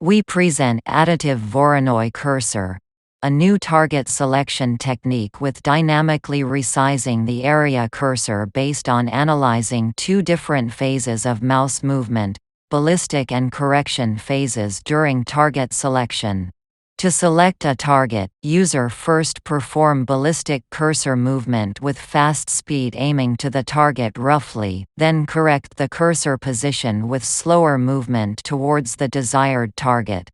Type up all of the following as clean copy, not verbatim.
We present Additive Voronoi Cursor, a new target selection technique with dynamically resizing the area cursor based on analyzing two different phases of mouse movement, ballistic and correction phases during target selection. To select a target, user first perform ballistic cursor movement with fast speed aiming to the target roughly, then correct the cursor position with slower movement towards the desired target.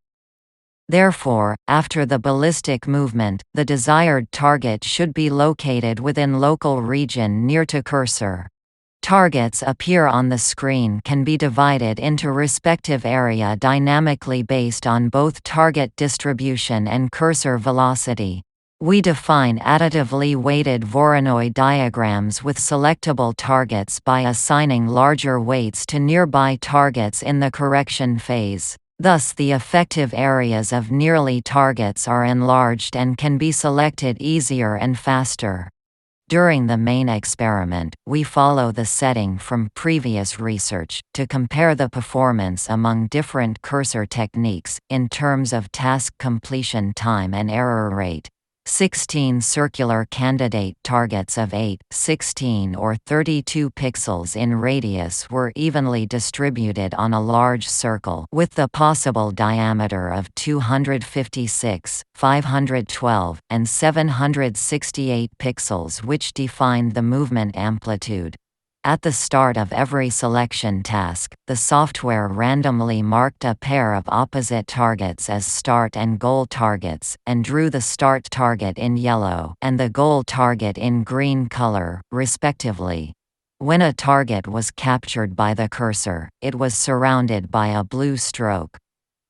Therefore, after the ballistic movement, the desired target should be located within local region near to cursor. Targets appear on the screen can be divided into respective area dynamically based on both target distribution and cursor velocity. We define additively weighted Voronoi diagrams with selectable targets by assigning larger weights to nearby targets in the correction phase. Thus the effective areas of nearly targets are enlarged and can be selected easier and faster. During the main experiment, we follow the setting from previous research, to compare the performance among different cursor techniques, in terms of task completion time and error rate. 16 circular candidate targets of 8, 16 or 32 pixels in radius were evenly distributed on a large circle with the possible diameter of 256, 512, and 768 pixels, which defined the movement amplitude. At the start of every selection task, the software randomly marked a pair of opposite targets as start and goal targets, and drew the start target in yellow and the goal target in green color, respectively. When a target was captured by the cursor, it was surrounded by a blue stroke.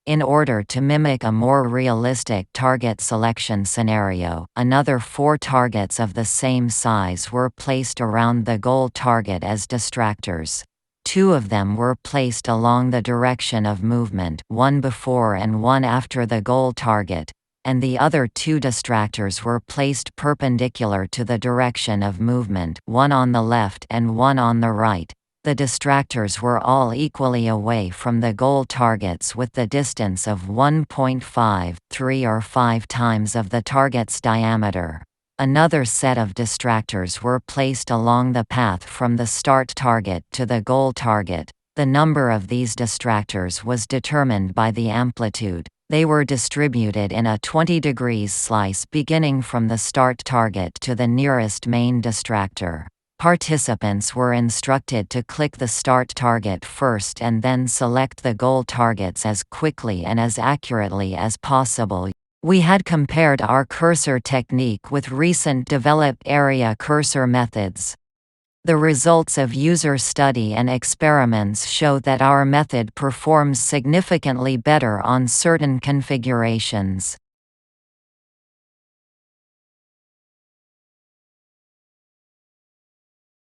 In order to mimic a more realistic target selection scenario, another 4 targets of the same size were placed around the goal target as distractors. 2 of them were placed along the direction of movement, one before and one after the goal target, and the other 2 distractors were placed perpendicular to the direction of movement, one on the left and one on the right. The distractors were all equally away from the goal targets with the distance of 1.5, 3 or 5 times of the target's diameter. Another set of distractors were placed along the path from the start target to the goal target. The number of these distractors was determined by the amplitude. They were distributed in a 20 degrees slice beginning from the start target to the nearest main distractor. Participants were instructed to click the start target first and then select the goal targets as quickly and as accurately as possible. We had compared our cursor technique with recent developed area cursor methods. The results of user study and experiments show that our method performs significantly better on certain configurations.